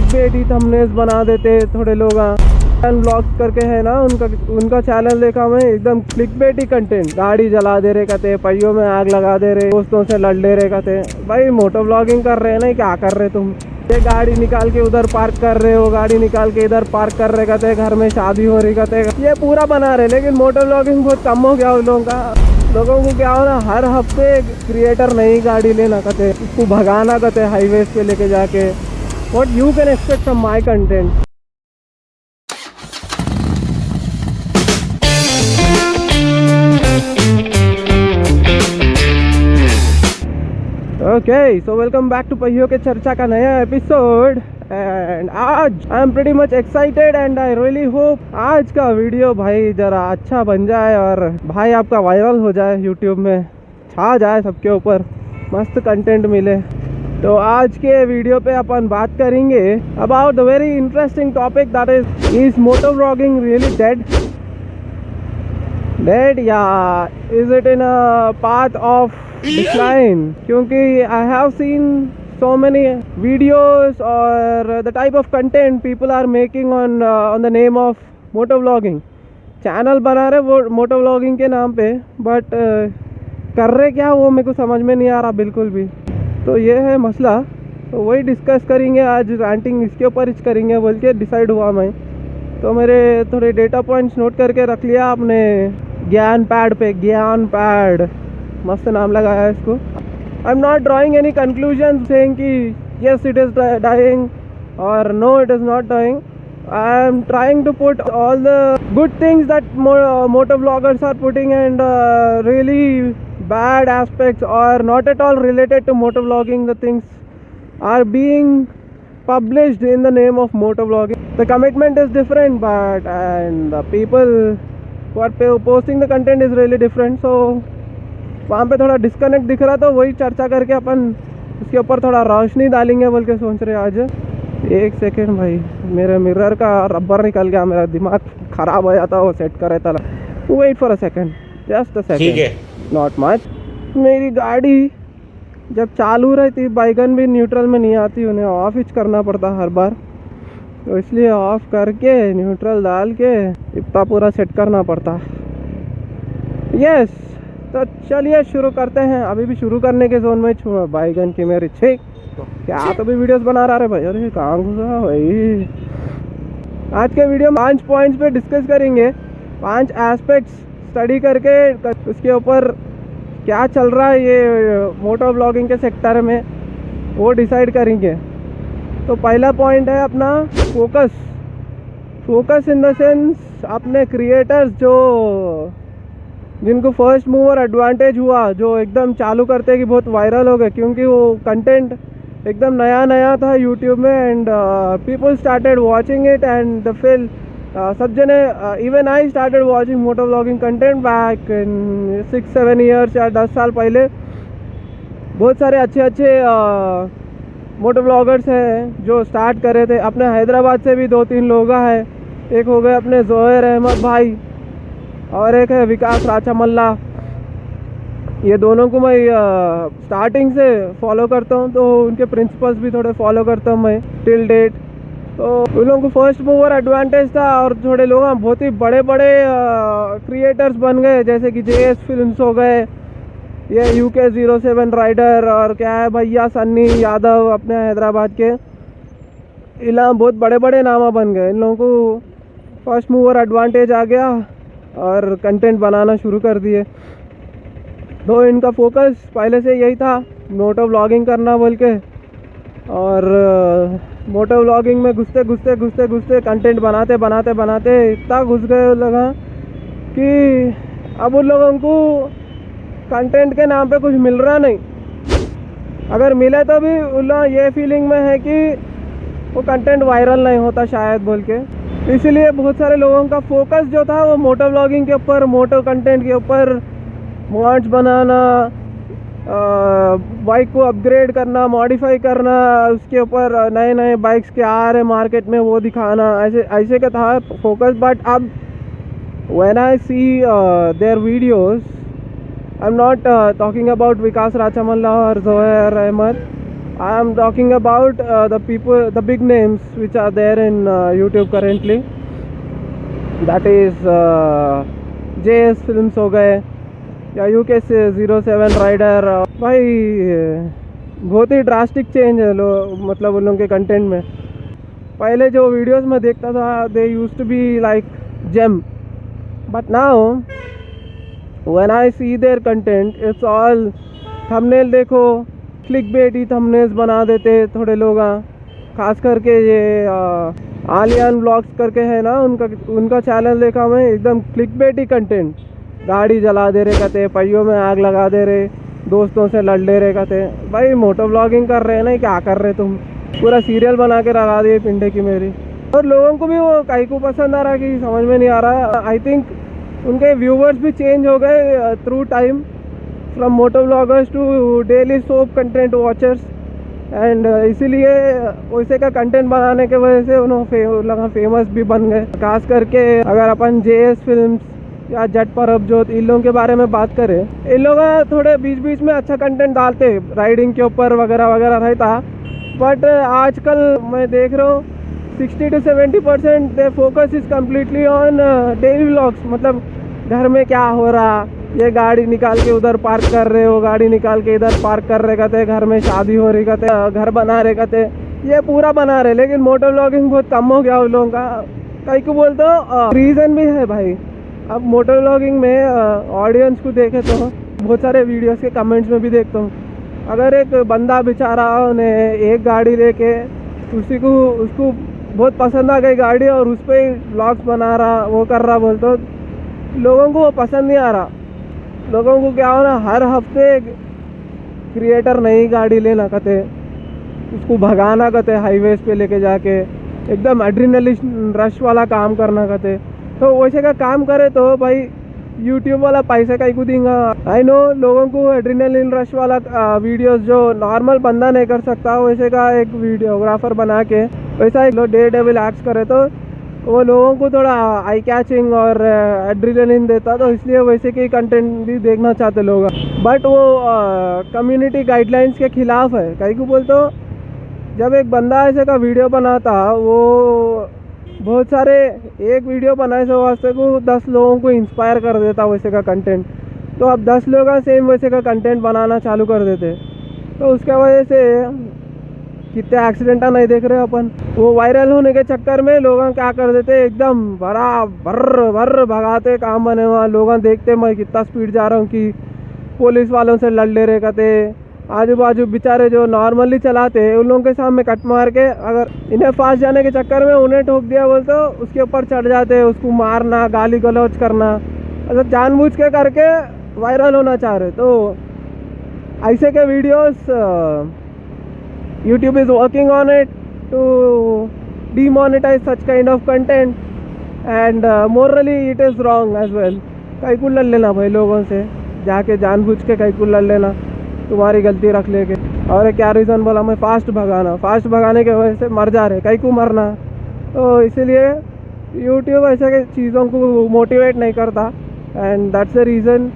Click bait ही thumbnails बना देते थोड़े लोग। ब्लॉग्स करके है ना, उनका चैनल देखा मैं, एकदम क्लिक बेट ही कंटेंट। गाड़ी जला दे रहे कहते, पहियों में आग लगा दे रहे, दोस्तों से लड़ ले रहे कहते। भाई मोटो ब्लॉगिंग कर रहे हैं ना, क्या कर रहे तुम? ये गाड़ी निकाल के उधर पार्क कर रहे हो, गाड़ी निकाल के इधर पार्क कर रहे कहते, घर में शादी हो रही कहते, ये पूरा बना रहे। लेकिन मोटो ब्लॉगिंग बहुत कम हो गया उन लोगों का। लोगों को क्या हो ना, हर हफ्ते क्रिएटर नई गाड़ी लेना कहते, उसको भगाना कहते हाईवेज पे लेके जाके। What you can expect from my content? Okay, so welcome back to पहियों के चर्चा का नया एपिसोड। एंड आज I am pretty much excited and I really hope आज का वीडियो भाई जरा अच्छा बन जाए और भाई आपका वायरल हो जाए, यूट्यूब में छा जाए सबके ऊपर, मस्त कंटेंट मिले। तो आज के वीडियो पे अपन बात करेंगे about the very interesting topic, that is moto vlogging really dead या is it in a path of decline? क्योंकि I have seen so many videos or the type of content people are making on the name of moto vlogging. Channel बना रहे वो moto vlogging के नाम पे, but कर रहे क्या वो मेरे को समझ में नहीं आ रहा बिल्कुल भी। तो ये है मसला, तो वही डिस्कस करेंगे आज। रैंटिंग इसके ऊपर ही करेंगे बोल के डिसाइड हुआ मैं। तो मेरे थोड़े डेटा पॉइंट्स नोट करके रख लिया आपने ज्ञान पैड पे। ज्ञान पैड मस्त नाम लगाया है इसको। I'm not drawing any conclusions saying कि yes it is dying or no it is not dying. I am trying to put all the good things that motor vloggers are putting and really bad aspects or not at all related to motor vlogging. The things are being published in the name of motor vlogging. The commitment is different, but and the people who are posting the content is really different. So वहाँ पे थोड़ा disconnect दिख रहा, तो वही चर्चा करके अपन उसके ऊपर थोड़ा रोशनी डालेंगे बोल के सोच रहे आज। एक सेकेंड भाई, मेरे मिरर का रबर निकल गया, मेरा दिमाग ख़राब हो जाता, वो सेट करे था। Wait for a second, just a second, ठीक है, नॉट मच। मेरी गाड़ी जब चालू रहती, बाइकन भी न्यूट्रल में नहीं आती, उन्हें ऑफ ही करना पड़ता हर बार, तो इसलिए ऑफ करके न्यूट्रल डाल के इतना पूरा सेट करना पड़ता। यस, तो चलिए शुरू करते हैं। अभी भी शुरू करने के जोन में छूँ बाइगन की मेरी छेक। क्या तो भी वीडियोस बना रहा है भाई, अरे कहाँ घुसा भाई। आज के वीडियो में 5 पॉइंट्स पे डिस्कस करेंगे, 5 एस्पेक्ट्स स्टडी करके उसके ऊपर क्या चल रहा है ये मोटो व्लॉगिंग के सेक्टर में, वो डिसाइड करेंगे। तो पहला पॉइंट है अपना फोकस इन द सेंस अपने क्रिएटर्स जो जिनको फर्स्ट मूवर एडवांटेज हुआ, जो एकदम चालू करते कि बहुत वायरल हो गए क्योंकि वो कंटेंट एकदम नया था यूट्यूब में and people started watching it and the फिल सब जने even I started watching moto vlogging content back in 6-7 years या 10 साल पहले। बहुत सारे अच्छे मोटो व्लॉगर्स हैं जो स्टार्ट करे थे। अपने हैदराबाद से भी 2-3 लोग हैं, एक हो गए अपने जोहर अहमद भाई और एक है विकास राचामल्ला। ये दोनों को मैं स्टार्टिंग से फॉलो करता हूँ, तो उनके प्रिंसिपल्स भी थोड़े फॉलो करता हूँ मैं टिल डेट। तो उन लोगों को फर्स्ट मूवर एडवांटेज था और थोड़े लोग बहुत ही बड़े क्रिएटर्स बन गए, जैसे कि JS फिल्म्स हो गए, ये UK07 राइडर और क्या है भैया सन्नी यादव अपने हैदराबाद के, इलाम बहुत बड़े नामा बन गए। इन लोगों को फर्स्ट मूवर एडवांटेज आ गया और कंटेंट बनाना शुरू कर दिए। तो इनका फोकस पहले से यही था मोटो व्लॉगिंग करना बोल के, और मोटो व्लॉगिंग में घुसते कंटेंट बनाते इतना घुस गए लगा कि अब उन लोगों को कंटेंट के नाम पे कुछ मिल रहा नहीं। अगर मिले तो भी उन लोग ये फीलिंग में है कि वो कंटेंट वायरल नहीं होता शायद बोल के। इसलिए बहुत सारे लोगों का फोकस जो था वो मोटो व्लॉगिंग के ऊपर, मोटो कंटेंट के ऊपर, मॉड्स बनाना, बाइक को अपग्रेड करना, मॉडिफाई करना, उसके ऊपर नए बाइक्स के आ रहे मार्केट में वो दिखाना, ऐसे का था फोकस। बट अब when I see their videos, I am not talking about Vikas Rachamalla और Johar Ahmad, I am talking about the big names which are there in YouTube currently. That is JS Films हो गए या UK से 07 राइडर। भाई बहुत ही drastic change है मतलब उन लोगों के कंटेंट में। पहले जो वीडियोस में देखता था they used to be like gem, but now when I see their content it's all thumbnail देखो, क्लिक बेटी थंबनेल्स बना देते थोड़े लोग। खास करके ये आलियान व्लॉग्स करके है ना, उनका चैनल देखा मैं, एकदम क्लिक बेटी कंटेंट। गाड़ी जला दे रहे कहते, पहियों में आग लगा दे रहे, दोस्तों से लड़ ले रहे कहते। भाई मोटो व्लॉगिंग कर रहे हैं ना, क्या कर रहे तुम? पूरा सीरियल बना के लगा दिए पिंडे की मेरी। और लोगों को भी वो काई को पसंद आ रहा कि समझ में नहीं आ रहा। आई थिंक उनके व्यूवर्स भी चेंज हो गए through time, from moto vloggers to daily soap content watchers. And इसीलिए वैसे का कंटेंट बनाने के वजह से उन्होंने फेमस भी बन गए। खास करके अगर अपन JS फिल्म्स या जट परबजोत इन लोगों के बारे में बात करें, इन लोग थोड़े बीच बीच में अच्छा कंटेंट डालते राइडिंग के ऊपर वगैरह वगैरह रहता। बट आजकल मैं देख रहा हूँ 60 to 70% they focus is completely on daily vlogs. मतलब घर में क्या हो रहा, ये गाड़ी निकाल के उधर पार्क कर रहे हो, गाड़ी निकाल के इधर पार्क कर रहे कहते, घर में शादी हो रही कहते, घर बना रहे कहते, ये पूरा बना रहे। लेकिन मोटो व्लॉगिंग बहुत कम हो गया उन लोगों का। कई को बोलते हो रीज़न भी है भाई। अब मोटो व्लॉगिंग में ऑडियंस को देखे तो बहुत सारे वीडियोस के कमेंट्स में भी देखता हूँ, अगर एक बंदा बेचारा उन्हें एक गाड़ी लेके उसको बहुत पसंद आ गई गाड़ी और उस पर ही व्लॉग्स बना रहा, वो कर रहा, बोलते हो लोगों को वो पसंद नहीं आ रहा। लोगों को क्या हो ना, हर हफ्ते क्रिएटर नई गाड़ी लेना कहते, उसको भगाना कहते, हाईवेज पे लेके जाके एकदम एड्रेनलिन रश वाला काम करना कहते। तो वैसे का काम करे तो भाई यूट्यूब वाला पैसे का ही को देगा। आई नो लोगों को एड्रेनलिन रश वाला वीडियोस जो नॉर्मल बंदा नहीं कर सकता, वैसे का एक वीडियोग्राफर बना के वैसा एक डे डेविल एक्ट्स करे तो वो लोगों को थोड़ा आई कैचिंग और एड्रेनलिन देता, तो इसलिए वैसे के कंटेंट भी देखना चाहते लोग। बट वो कम्युनिटी गाइडलाइंस के खिलाफ है। कहीं को बोलते हो जब एक बंदा ऐसे का वीडियो बनाता, वो बहुत सारे एक वीडियो बनाए से वास्ते को 10 लोगों को इंस्पायर कर देता वैसे का कंटेंट। तो अब 10 लोग सेम वैसे का कंटेंट बनाना चालू कर देते, तो उसके वजह से कितने एक्सीडेंट नहीं देख रहे अपन। वो वायरल होने के चक्कर में लोग क्या कर देते, एकदम भर भगाते, काम बने हुआ। लोग देखते मैं कितना स्पीड जा रहा हूँ कि पुलिस वालों से लड़ ले रहे कहते। आजू बाजू बेचारे जो नॉर्मली चलाते उन लोगों के सामने कट मार के, अगर इन्हें फास्ट जाने के चक्कर में उन्हें ठोक दिया बोल तो उसके ऊपर चढ़ जाते, उसको मारना, गाली गलौज करना, मतलब जानबूझ के करके वायरल होना चाह रहे। तो ऐसे के videos YouTube is working on it to demonetize such kind of content, and morally it is wrong as well। कहीं को लड़ लेना भाई लोगों से जाके, जानबूझ के कहीं को लड़ लेना, तुम्हारी गलती रख लेके। और क्या रीज़न बोला मैं, फास्ट भगाने के वजह से मर जा रहे, कहीं को मरना। तो इसीलिए YouTube ऐसे के चीज़ों को मोटिवेट नहीं करता, and that's the reason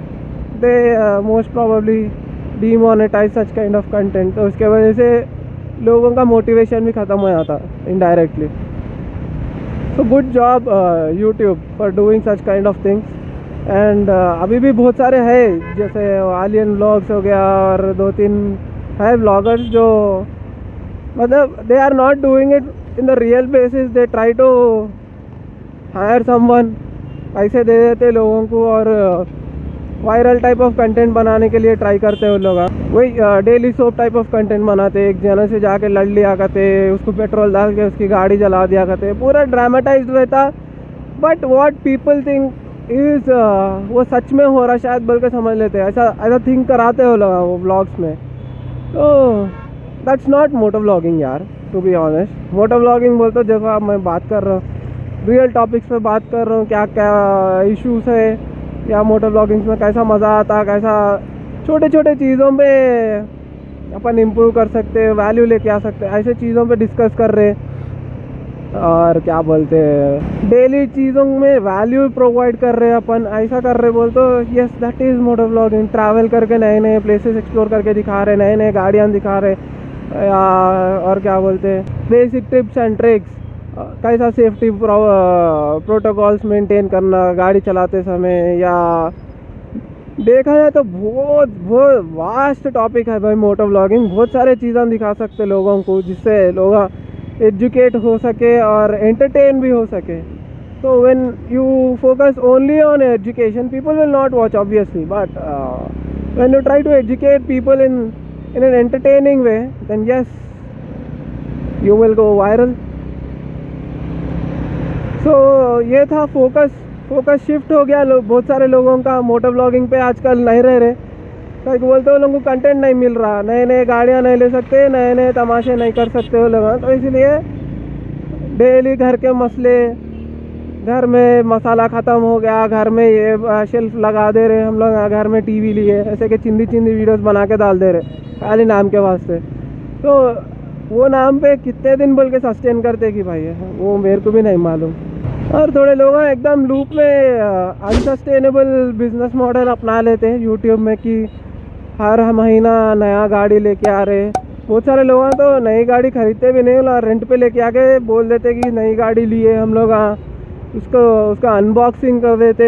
they most probably demonetise such kind of content. तो उसके वजह से लोगों का मोटिवेशन भी ख़त्म हो जाता indirectly. So good job YouTube for doing such kind of things. And अभी भी बहुत सारे हैं, जैसे आलियन व्लॉग्स हो गया और 2-3 है व्लॉगर्स जो मतलब they are not doing it in the real basis, they try to hire someone, पैसे दे देते लोगों को और वायरल टाइप ऑफ कंटेंट बनाने के लिए ट्राई करते हैं वो लोग। वही daily soap type of content बनाते, एक जने से जाके लड़ लिया करते, उसको पेट्रोल डाल के उसकी गाड़ी जला दिया करते, पूरा ड्रामेटाइज्ड रहता। But what people think is वो सच में हो रहा शायद बोल के समझ लेते, ऐसा थिंक कराते हो लोग वो व्लॉग्स में। तो दैट्स नॉट मोटो व्लॉगिंग यार, to be honest. Moto vlogging बोलते देखो, अब मैं बात कर रहा हूँ रियल टॉपिक्स पे, बात कर रहा हूँ क्या क्या इश्यूज है या मोटो व्लॉगिंग्स में कैसा मज़ा आता, कैसा छोटे छोटे चीज़ों पे अपन इम्प्रूव कर सकते हैं, वैल्यू लेके आ सकते हैं, ऐसे चीज़ों पे डिस्कस कर रहे। और क्या बोलते हैं, डेली चीज़ों में वैल्यू प्रोवाइड कर रहे हैं अपन, ऐसा कर रहे बोल तो yes that is moto vlogging. Travel करके नए नए प्लेसेस एक्सप्लोर करके दिखा रहे, नए नए गाड़ियाँ दिखा रहे, या और क्या बोलते हैं, बेसिक टिप्स एंड ट्रिक्स, कैसा सेफ्टी प्रोटोकॉल्स मेंटेन करना गाड़ी चलाते समय, या देखा जाए तो बहुत बहुत वास्ट टॉपिक है भाई मोटो व्लॉगिंग। बहुत सारे चीज़ें दिखा सकते लोगों को जिससे लोग एजुकेट हो सके और एंटरटेन भी हो सके। तो when you focus only on education, people will not watch obviously, but when you try to educate people in an entertaining way, then yes you will go viral. So ये था focus shift हो गया बहुत सारे लोगों का moto vlogging पे आजकल नहीं रह रहे। लाइक बोलते हो लोगों को कंटेंट नहीं मिल रहा, नए नए गाड़ियाँ नहीं ले सकते, नए नए तमाशे नहीं कर सकते हो लोग, तो इसलिए डेली घर के मसले, घर में मसाला ख़त्म हो गया, घर में ये शेल्फ लगा दे रहे हम लोग, घर में टीवी लिए, ऐसे के चिंदी वीडियोस बना के डाल दे रहे खाली नाम के वास्ते। तो वो नाम पे कितने दिन बोल के सस्टेन करते कि भाई वो मेरे को भी नहीं मालूम। और थोड़े लोग एकदम लूप में अनसस्टेनेबल बिजनेस मॉडल अपना लेते हैं यूट्यूब में कि हर महीना नया गाड़ी लेके आ रहे। बहुत सारे लोग तो नई गाड़ी खरीदते भी नहीं, और रेंट पे लेके आके बोल देते कि नई गाड़ी लिए हम लोग, उसका अनबॉक्सिंग कर देते,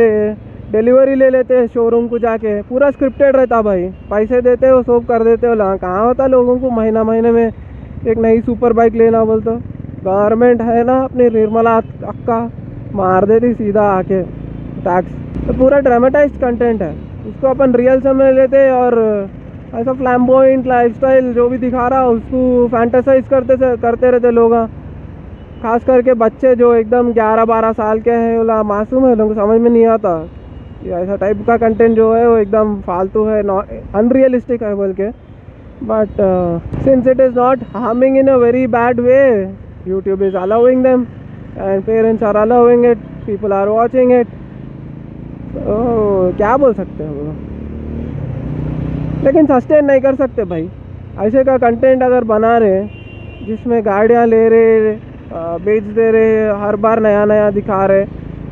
डिलीवरी ले लेते शोरूम को जाके, पूरा स्क्रिप्टेड रहता भाई, पैसे देते हो सब कर देते हो। कहाँ होता लोगों को महीना महीने में एक नई सुपर बाइक लेना बोल तो गवर्नमेंट है ना अपनी निर्मला अक्का मार देती सीधा आके टैक्स। तो पूरा ड्रामेटाइज्ड कंटेंट है, उसको अपन रियल समझ लेते और ऐसा फ्लैम्बॉइंट लाइफस्टाइल जो भी दिखा रहा उसको फैंटेसाइज करते रहते लोग। खास करके बच्चे जो एकदम 11-12 साल के हैं, बोला मासूम है, लोगों को समझ में नहीं आता। ऐसा टाइप का कंटेंट जो है वो एकदम फालतू है, अनरियलिस्टिक है बोल के। But since it is not harming in a very bad way, YouTube is allowing them and parents are allowing it, people are watching it, तो क्या बोल सकते हैं वो। लेकिन सस्टेन नहीं कर सकते भाई ऐसे का कंटेंट अगर बना रहे जिसमें गाड़ियाँ ले रहे, बेच दे रहे, हर बार नया नया दिखा रहे,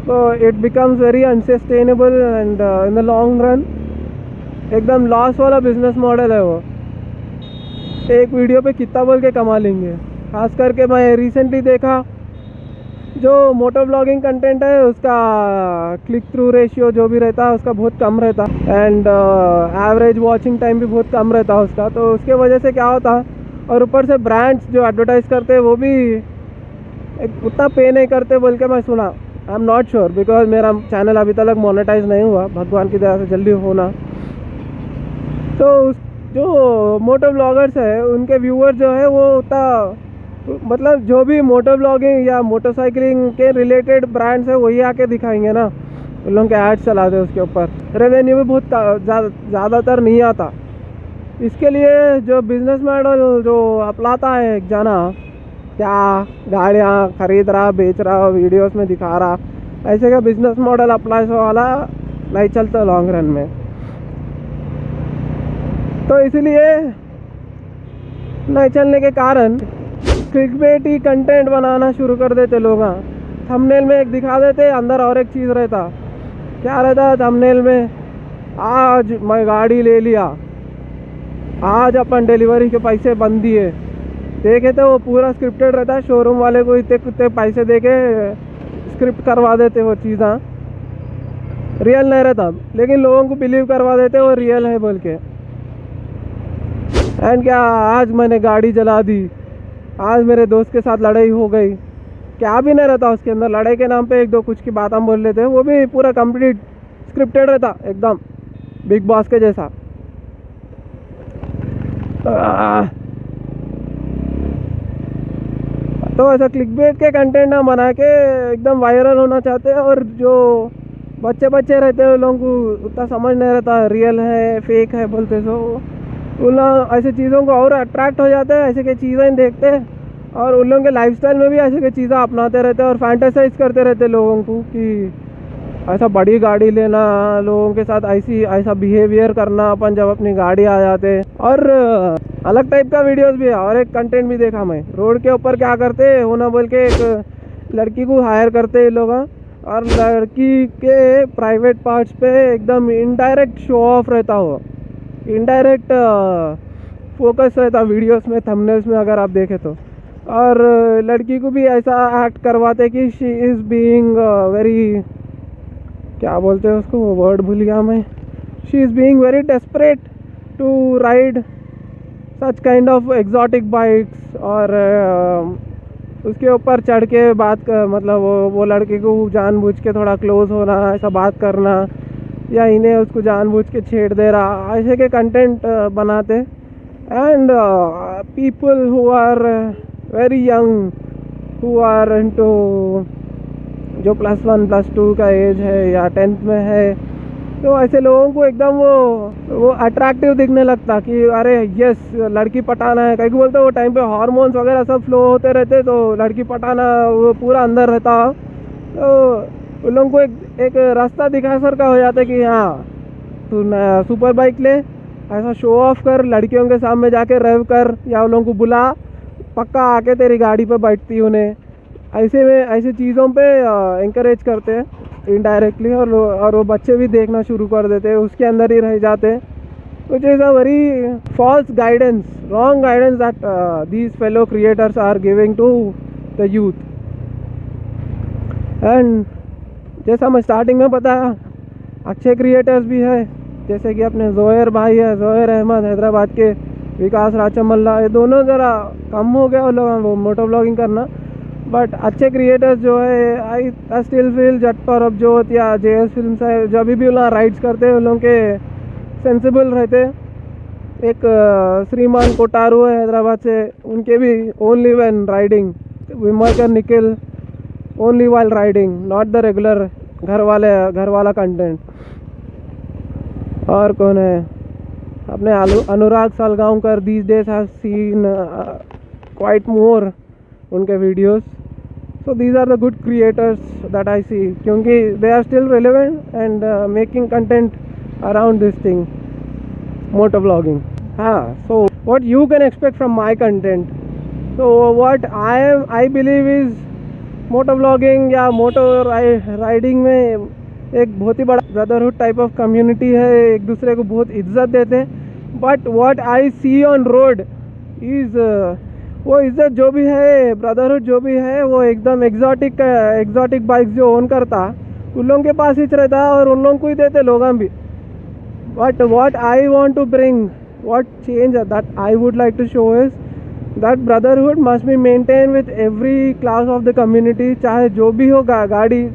तो it becomes very unsustainable and in the long run एकदम लॉस वाला बिजनेस मॉडल है वो। एक वीडियो पे कितना बोल के कमा लेंगे। खास करके मैं रिसेंटली देखा जो मोटो व्लॉगिंग कंटेंट है उसका क्लिक थ्रू रेशियो जो भी रहता है उसका बहुत कम रहता, एंड एवरेज वॉचिंग टाइम भी बहुत कम रहता उसका। तो उसके वजह से क्या होता, और ऊपर से ब्रांड्स जो एडवर्टाइज़ करते हैं वो भी उतना पे नहीं करते बोल के मैं सुना। आई एम नॉट श्योर बिकॉज मेरा चैनल अभी तक मोनेटाइज नहीं हुआ, भगवान की दया से जल्दी होना। तो जो मोटो व्लॉगर्स है उनके व्यूअर जो है वो उतना, मतलब जो भी मोटर ब्लॉगिंग या मोटरसाइकिलिंग के रिलेटेड ब्रांड्स है वही आके दिखाएंगे ना, उन लोगों के एड्स चलाते उसके ऊपर, रेवेन्यू भी बहुत ज़्यादातर नहीं आता। इसके लिए जो बिजनेस मॉडल जो अपनाता है एक जना, क्या गाड़ियाँ खरीद रहा, बेच रहा, वीडियोस में दिखा रहा, ऐसे का बिजनेस मॉडल अप्लाई वाला नहीं चलता लॉन्ग रन में। तो इसलिए नहीं चलने के कारण क्लिकबेटी कंटेंट बनाना शुरू कर देते लोग। थंबनेल में एक दिखा देते, अंदर और एक चीज़ रहता। क्या रहता है थंबनेल में, आज मैं गाड़ी ले लिया, आज अपन डिलीवरी के पैसे बंद दिए, देखे तो वो पूरा स्क्रिप्टेड रहता है। शोरूम वाले को इतने पैसे दे के स्क्रिप्ट करवा देते, वो चीज़ें रियल नहीं रहता, लेकिन लोगों को बिलीव करवा देते वो रियल है बोल के। एंड क्या, आज मैंने गाड़ी जला दी, आज मेरे दोस्त के साथ लड़ाई हो गई, क्या भी नहीं रहता उसके अंदर। लड़ाई के नाम पे एक दो कुछ की बात हम बोल लेते हैं, वो भी पूरा कंप्लीट स्क्रिप्टेड रहता, एकदम बिग बॉस के जैसा। तो ऐसा क्लिकबेट के कंटेंट हम बना के एकदम वायरल होना चाहते हैं, और जो बच्चे रहते हैं उन लोगों को उतना समझ नहीं रहता रियल है फेक है बोलते, सो उन लोग ऐसे चीज़ों को और अट्रैक्ट हो जाते हैं, ऐसे की चीज़ें देखते हैं, और उन लोगों के लाइफस्टाइल में भी ऐसे की चीज़ें अपनाते रहते हैं और फैंटेसाइज करते रहते हैं लोगों को कि ऐसा बड़ी गाड़ी लेना, लोगों के साथ ऐसा बिहेवियर करना अपन जब अपनी गाड़ी आ जाते। और अलग टाइप का वीडियोस भी है, और एक कंटेंट भी देखा मैं, रोड के ऊपर क्या करते हो ना बोल के एक लड़की को हायर करते हैं लोग, और लड़की के प्राइवेट पार्ट्स पे एकदम इनडायरेक्ट शो ऑफ रहता हो, इनडायरेक्ट फोकस रहता वीडियोस में, थंबनेल्स में अगर आप देखें तो। और लड़की को भी ऐसा एक्ट करवाते कि शी इज़ बीइंग वेरी, क्या बोलते हैं उसको, वो वर्ड भूल गया मैं, she is being very desperate to ride such kind of exotic bikes. और उसके ऊपर चढ़ के बात कर, मतलब वो लड़के को जानबूझ के थोड़ा क्लोज होना, ऐसा बात करना, या इन्हें उसको जानबूझ के छेड़ दे रहा, ऐसे के कंटेंट बनाते। And people who are very young, who are into, जो +1 +2 का एज है या 10th में है, तो ऐसे लोगों को एकदम वो अट्रैक्टिव दिखने लगता कि अरे यस लड़की पटाना है। कहीं बोलते वो टाइम पे हार्मोन्स वगैरह सब फ्लो होते रहते, तो लड़की पटाना वो पूरा अंदर रहता। तो उन लोगों को एक रास्ता दिखा सर का हो जाता है कि हाँ तू सुपर बाइक ले, ऐसा शो ऑफ कर, लड़कियों के सामने जाके रेव कर, या उन लोगों को बुला, पक्का आके तेरी गाड़ी पे बैठती उन्हें, ऐसे में ऐसी चीज़ों पे इंकरेज करते हैं इनडायरेक्टली। और वो बच्चे भी देखना शुरू कर देते हैं, उसके अंदर ही रह जाते हैं, which is a very false guidance, wrong guidance that these fellow creators are giving to the youth. And जैसा मैं स्टार्टिंग में बताया, अच्छे क्रिएटर्स भी है, जैसे कि अपने जोहर भाई है, जोहर अहमद हैदराबाद के, विकास राचमल्ला, ये दोनों ज़रा कम हो गया वो मोटो ब्लॉगिंग करना। बट अच्छे क्रिएटर्स जो है, आई स्टिल फील जट परबजोत या JS फिल्म्स है, जब भी उन्हें राइड्स करते हैं उन लोगों के सेंसिबल रहते। एक श्रीमान कोटारू है हैदराबाद से, उनके भी only when riding, Vimarkar Nikhil only while riding, not the regular घर वाला कंटेंट। और कौन है, अपने Anurag Salgaonkar, these days have seen quite more उनके videos. So these are the good creators that I see, क्योंकि they are still relevant and making content around this thing, moto blogging. हाँ, so what you can expect from my content, so what I believe is moto blogging या मोटो riding में एक बहुत ही बड़ा brotherhood type of community है, एक दूसरे को बहुत इज्जत देते हैं। But what I see on road is, वो इज्जत जो भी है, ब्रदरहुड जो भी है, वो एकदम एग्जॉटिक बाइक्स जो ओन करता उन लोगों के पास ही रहता है, और उन लोगों को ही देते लोग भी। But what I want to bring, what change that I would like to show is that brotherhood must be maintain with every class of the community, चाहे जो भी हो, गाड़ी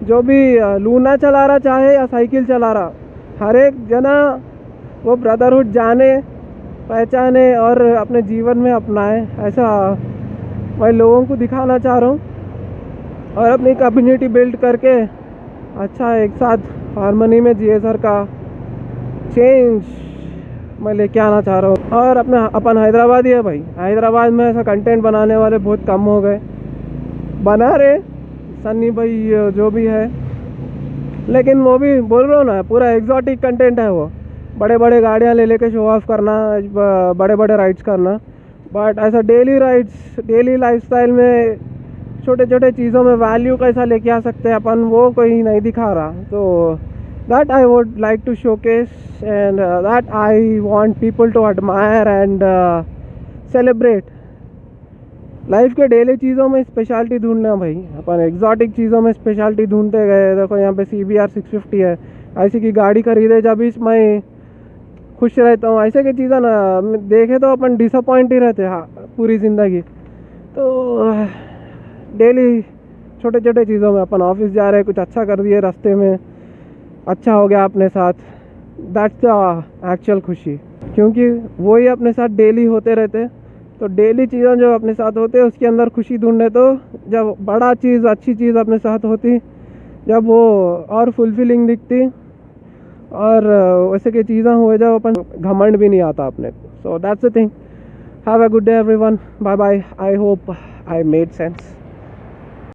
जो भी लूना चला रहा चाहे या साइकिल चला रहा, हर एक जना वो ब्रदरहुड जाने, पहचाने और अपने जीवन में अपनाए। ऐसा मैं लोगों को दिखाना चाह रहा हूँ, और अपनी कम्युनिटी बिल्ड करके अच्छा एक साथ हारमोनी में जिए सर का चेंज मैं लेके आना चाह रहा हूँ। और अपन हैदराबादी है भाई, हैदराबाद में ऐसा कंटेंट बनाने वाले बहुत कम हो गए, बना रहे सन्नी भाई जो भी है, लेकिन वो भी बोल रहा हूँ ना, पूरा एग्जॉटिक कंटेंट है वो, बड़े बड़े गाड़ियाँ ले लेके शो ऑफ करना, बड़े बड़े राइड्स करना। बट ऐसा डेली राइड्स, डेली लाइफस्टाइल में छोटे छोटे चीज़ों में वैल्यू कैसा लेके आ सकते हैं अपन, वो कोई नहीं दिखा रहा। तो that I would like to showcase, and that I want people to admire and celebrate. Life के डेली चीज़ों में स्पेशलिटी ढूंढना भाई, अपन एग्जॉटिक चीज़ों में स्पेशलिटी ढूंढते गए। देखो यहाँ पे CBR 650 है, ऐसी की गाड़ी खरीदे जब इस मैं खुश रहता हूँ, ऐसे की चीज़ें ना देखे तो अपन डिसअपॉइंट ही रहते। हाँ, पूरी ज़िंदगी तो डेली छोटे छोटे चीज़ों में, अपन ऑफिस जा रहे, कुछ अच्छा कर दिए रास्ते में, अच्छा हो गया अपने साथ, दैट्स द एक्चुअल खुशी, क्योंकि वही अपने साथ डेली होते रहते। तो डेली चीज़ें जो अपने साथ होते उसके अंदर खुशी ढूंढे, तो जब बड़ा चीज़, अच्छी चीज़ अपने साथ होती, जब वो और फुलफिलिंग दिखती, और वैसे की चीज़ें हुए जब अपन घमंड भी नहीं आता अपने को। So that's the thing. Have a good day everyone, bye bye. I hope I made sense.